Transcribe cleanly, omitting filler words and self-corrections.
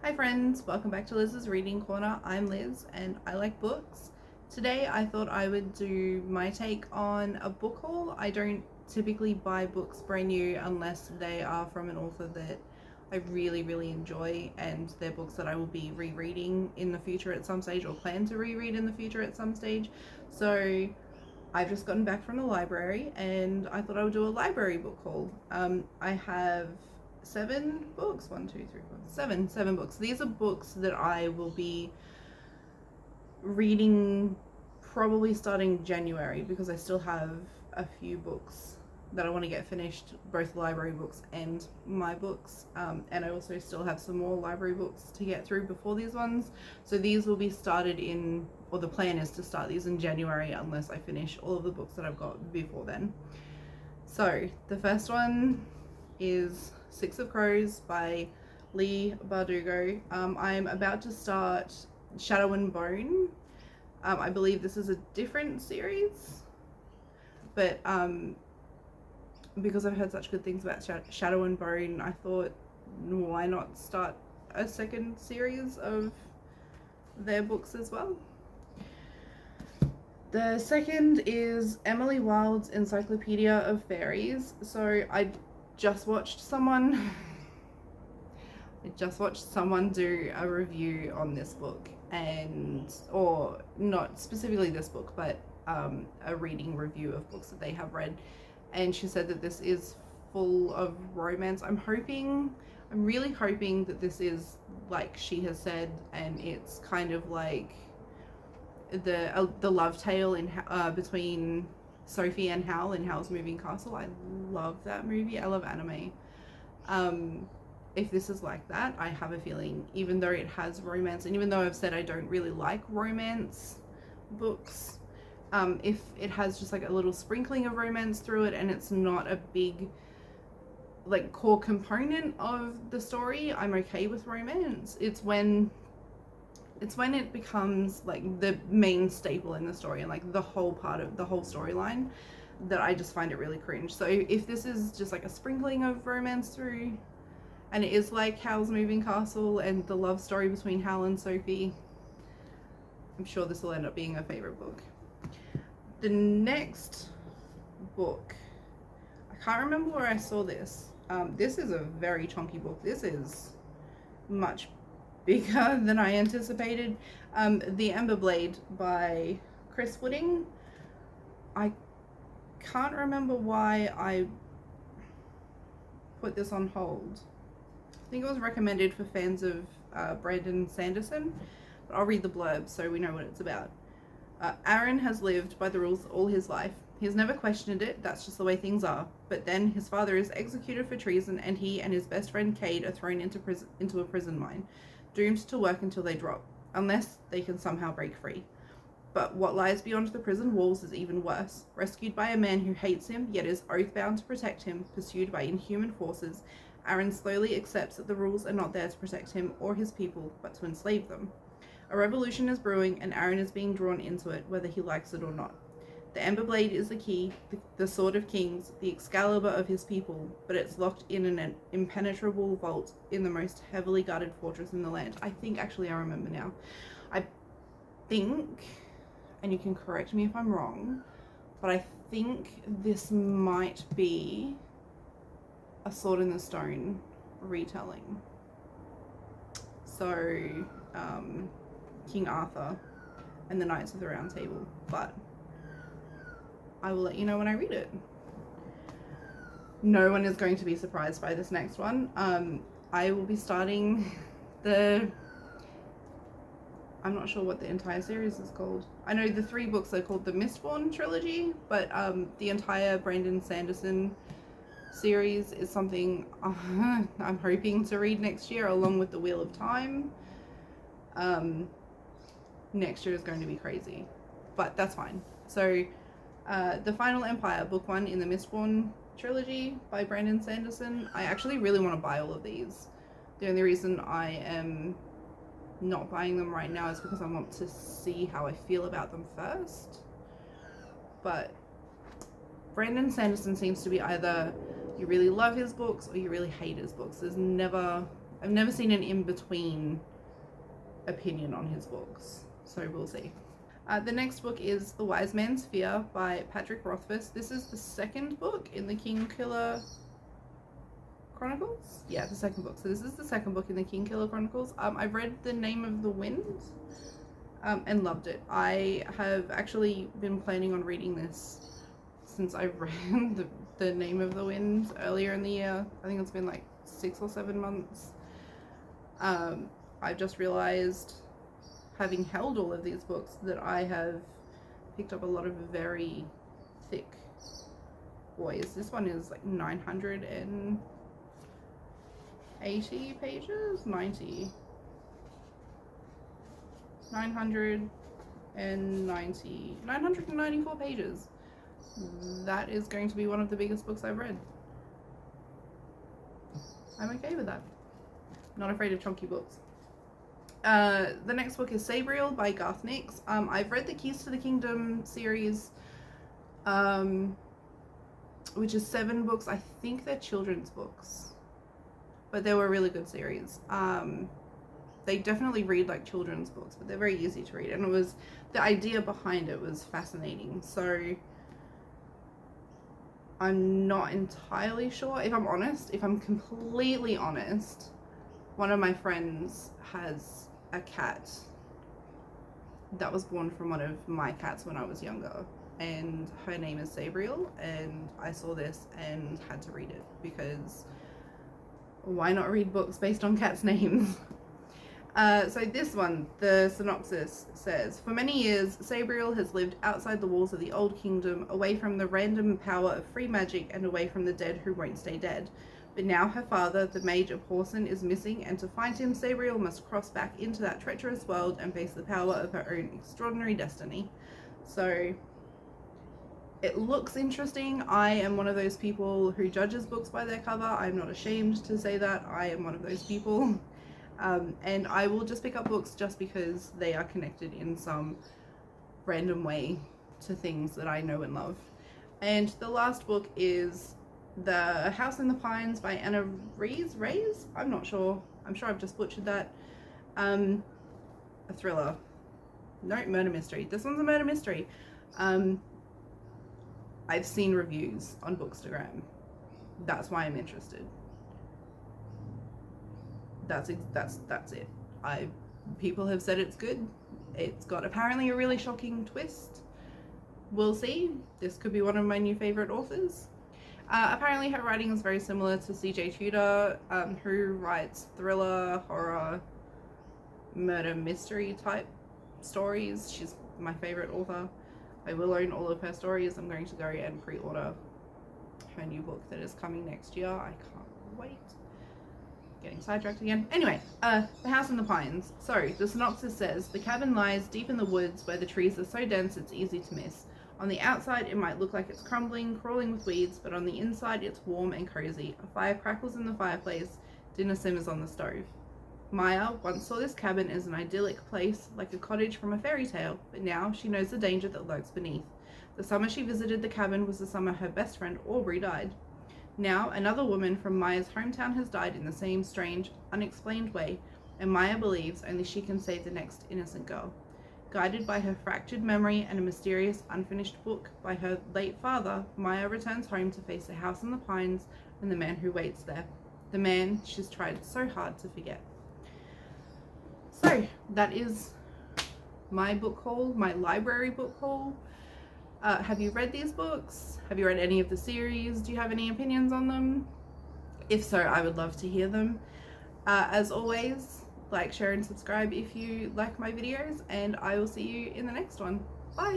Hi friends, welcome back to Liz's Reading Corner. I'm Liz and I like books. Today I thought I would do my take on a book haul. I don't typically buy books brand new unless they are from an author that I really enjoy and they're books that I will be rereading in the future at some stage or plan to reread in the future at some stage. So I've just gotten back from the library and I thought I would do a library book haul. I have seven books. One, two, three, four, seven books. These are books that I will be reading probably starting January because I still have a few books that I want to get finished, both library books and my books. And I also still have some more library books to get through before these ones. So these will be started in, or the plan is to start these in January unless I finish all of the books that I've got before then. So the first one is Six of Crows by Leigh Bardugo. I'm about to start Shadow and Bone. I believe this is a different series, but because I've heard such good things about Shadow and Bone, I thought, why not start a second series of their books as well? The second is Emily Wilde's Encyclopedia of Fairies. So I just watched someone do a review on this book, and or not specifically this book, but a reading review of books that they have read, and she said that this is full of romance. I'm really hoping that this is like she has said, and it's kind of like the love tale in between Sophie and Hal in Hal's Moving Castle. I love that movie. I love anime. If this is like that, I have a feeling, even though it has romance, and even though I've said I don't really like romance books, if it has just like a little sprinkling of romance through it and it's not a big like core component of the story, I'm okay with romance. It's when it becomes like the main staple in the story and like the whole part of the whole storyline that I just find it really cringe. So if this is just like a sprinkling of romance through, and it is like Hal's Moving Castle and the love story between Hal and Sophie, I'm sure this will end up being a favorite book. The next book, I can't remember where I saw this. This is a very chunky book. This is much bigger than I anticipated. The Ember Blade by Chris Wooding. I can't remember why I put this on hold. I think it was recommended for fans of Brandon Sanderson, but I'll read the blurb so we know what it's about. Aaron has lived by the rules all his life. He's never questioned it, that's just the way things are. But then his father is executed for treason, and he and his best friend Cade are thrown into a prison mine, doomed to work until they drop, unless they can somehow break free. But what lies beyond the prison walls is even worse. Rescued by a man who hates him, yet is oath-bound to protect him, pursued by inhuman forces, Aaron slowly accepts that the rules are not there to protect him or his people, but to enslave them. A revolution is brewing, and Aaron is being drawn into it, whether he likes it or not. The Ember Blade is the key, the sword of kings, the Excalibur of his people, but it's locked in an impenetrable vault in the most heavily guarded fortress in the land. I remember now. I think, and you can correct me if I'm wrong, but I think this might be a Sword in the Stone retelling. So, King Arthur and the Knights of the Round Table, but I will let you know when I read it. No one is going to be surprised by this next one. I will be starting I'm not sure what the entire series is called. I know the 3 books are called the Mistborn trilogy, but the entire Brandon Sanderson series is something I'm hoping to read next year, along with the Wheel of Time. Next year is going to be crazy, but that's fine. So The Final Empire, book 1 in the Mistborn trilogy by Brandon Sanderson. I actually really want to buy all of these. The only reason I am not buying them right now is because I want to see how I feel about them first. But Brandon Sanderson seems to be either you really love his books or you really hate his books. There's never I've never seen an in-between opinion on his books, so we'll see. The next book is The Wise Man's Fear by Patrick Rothfuss. This is the second book in the Kingkiller Chronicles? Yeah, the second book. So this is the second book in the Kingkiller Chronicles. I've read The Name of the Wind and loved it. I have actually been planning on reading this since I read the Name of the Wind earlier in the year. I think it's been like 6 or 7 months. I've just realized, having held all of these books, that I have picked up a lot of very thick boys. This one is like 980 pages, 994 pages. That is going to be one of the biggest books I've read. I'm okay with that. Not afraid of chunky books. The next book is Sabriel by Garth Nix. I've read the Keys to the Kingdom series, which is 7 books. I think they're children's books, but they were a really good series. They definitely read like children's books, but they're very easy to read, and it was, the idea behind it was fascinating. So I'm not entirely sure, if I'm honest, if I'm completely honest. One of my friends has a cat that was born from one of my cats when I was younger, and her name is Sabriel, and I saw this and had to read it, because why not read books based on cats' names? So this one, the synopsis says, for many years, Sabriel has lived outside the walls of the Old Kingdom, away from the random power of free magic and away from the dead who won't stay dead. But now her father, the Mage of Horson, is missing, and to find him, Sabriel must cross back into that treacherous world and face the power of her own extraordinary destiny. So it looks interesting. I am one of those people who judges books by their cover. I'm not ashamed to say that. I am one of those people. And I will just pick up books just because they are connected in some random way to things that I know and love. And the last book is The House in the Pines by Anna Rees? I'm not sure. I'm sure I've just butchered that. A thriller. No, murder mystery. This one's a murder mystery. I've seen reviews on Bookstagram. That's why I'm interested. That's it. People have said it's good. It's got apparently a really shocking twist. We'll see. This could be one of my new favorite authors. Apparently her writing is very similar to C.J. Tudor, who writes thriller, horror, murder mystery type stories. She's my favorite author. I will own all of her stories. I'm going to go and pre-order her new book that is coming next year. I can't wait. Getting sidetracked again. Anyway, The House in the Pines. So, the synopsis says, the cabin lies deep in the woods where the trees are so dense it's easy to miss. On the outside, it might look like it's crumbling, crawling with weeds, but on the inside, it's warm and cozy. A fire crackles in the fireplace. Dinner simmers on the stove. Maya once saw this cabin as an idyllic place, like a cottage from a fairy tale, but now she knows the danger that lurks beneath. The summer she visited the cabin was the summer her best friend Aubrey died. Now, another woman from Maya's hometown has died in the same strange, unexplained way, and Maya believes only she can save the next innocent girl. Guided by her fractured memory and a mysterious, unfinished book by her late father, Maya returns home to face the house in the pines and the man who waits there. The man she's tried so hard to forget. So, that is my book haul, my library book haul. Have you read these books? Have you read any of the series? Do you have any opinions on them? If so, I would love to hear them. As always, like, share, and subscribe if you like my videos, and I will see you in the next one. Bye!